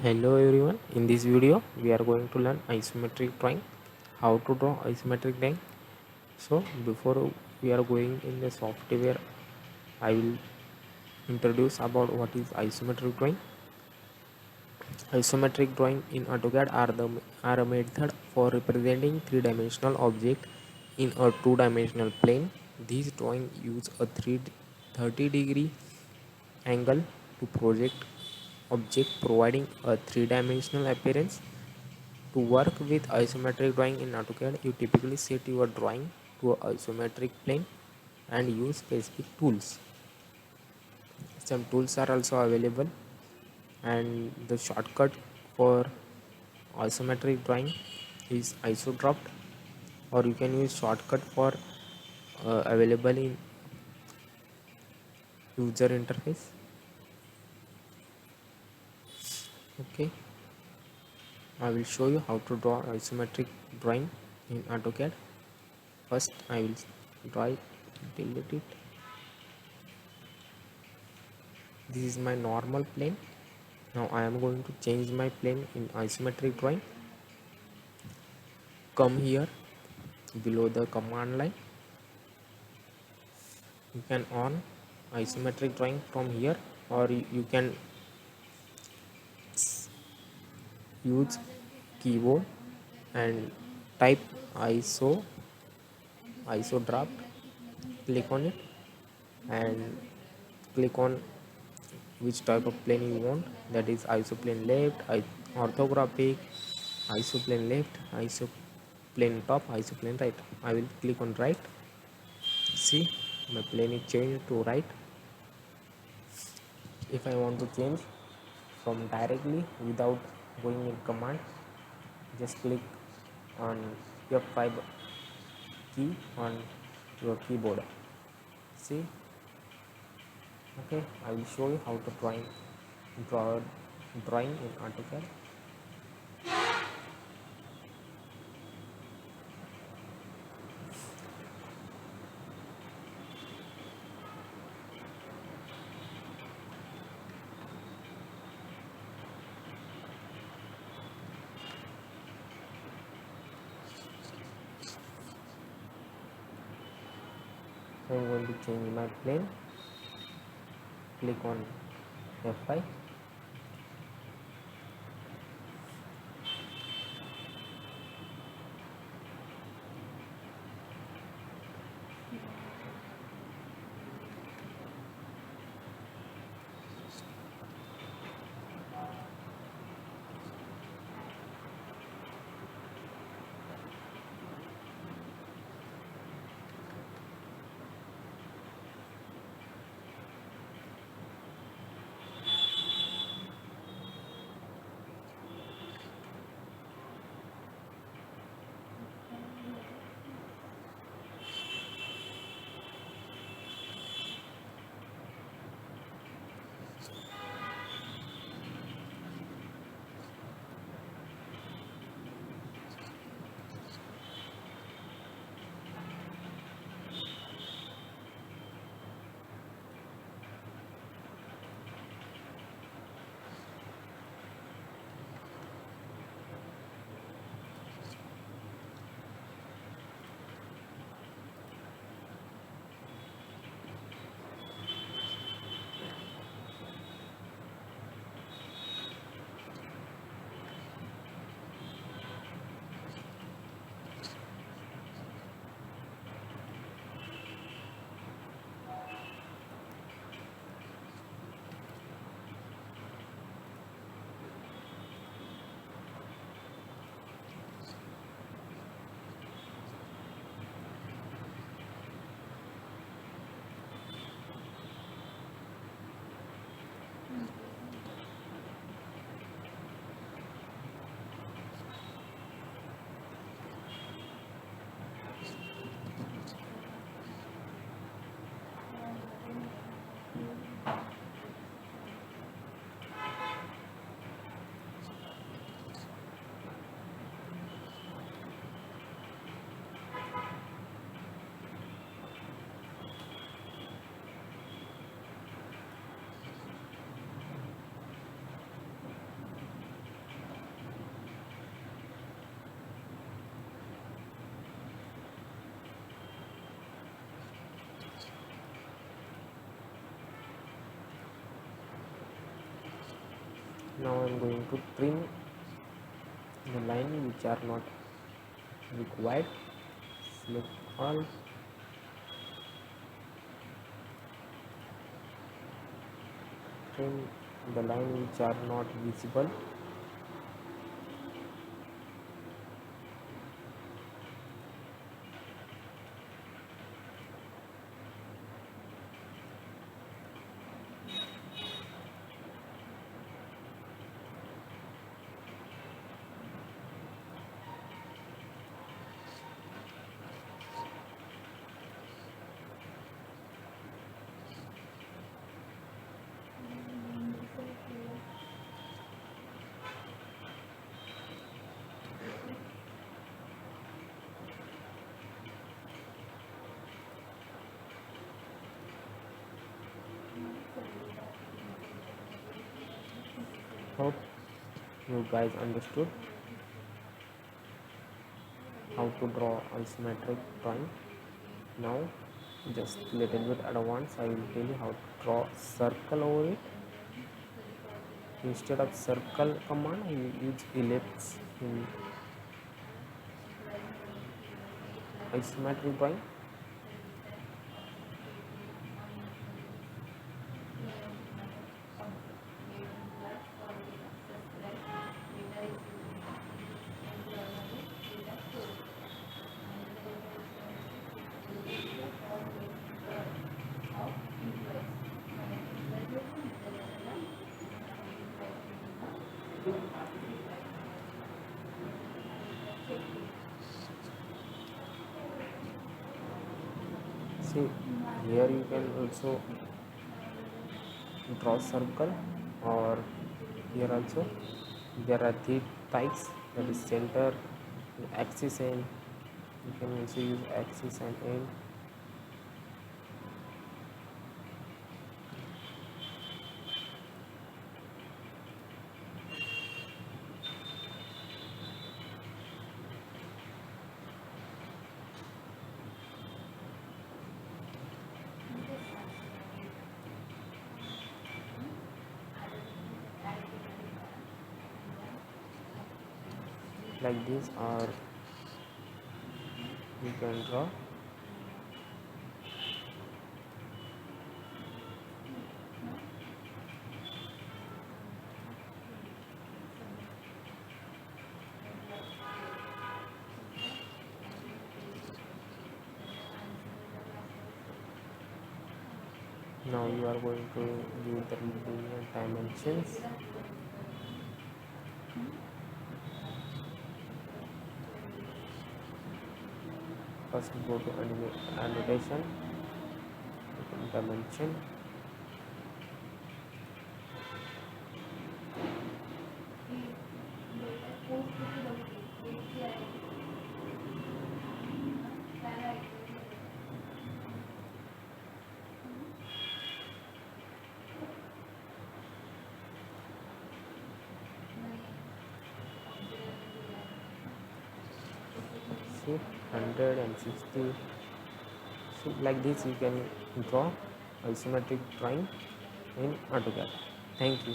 Hello everyone, in this video we are going to learn isometric drawing, how to draw isometric drawing. So before we are going in the software, I will introduce about what is isometric drawing. Isometric drawing in Autocad are a method for representing three-dimensional object in a two-dimensional plane. These drawings use a 30-degree angle to project object, providing a three-dimensional appearance. To work with isometric drawing in AutoCAD, you typically set your drawing to an isometric plane and use specific tools. Some tools are also available, and the shortcut for isometric drawing is isodraft, or you can use shortcut for available in user interface. Okay, I will show you how to draw isometric drawing in AutoCAD. First, I will draw it, delete it. This is my normal plane. Now I am going to change my plane in isometric drawing. Come here below the command line. You can on isometric drawing from here, or you can use keyboard and type iso draft. Click on it and click on which type of plane you want, that is isoplane left, orthographic, isoplane left, isoplane top, isoplane right. I will click on right. See, my plane is changed to right. If I want to change from directly without going in command, just click on F5 key on your keyboard. See, okay, I will show you how to draw drawing in AutoCAD. So I'm going to change my plane. Click on F5. Now I'm going to trim the line which are not required. Select all, trim the line which are not visible. Hope you guys understood how to draw isometric drawing. Now just little bit advanced, I will tell you how to draw circle over it. Instead of circle command, I will use ellipse in isometric drawing. See, here you can also draw circle, or here also there are three types, that is center, axis, and you can also use axis and end. Like this, or you can draw now. You are going to give the linear dimensions. First go to annotation, dimension, see 160. So like this you can draw isometric drawing in AutoCAD. Thank you.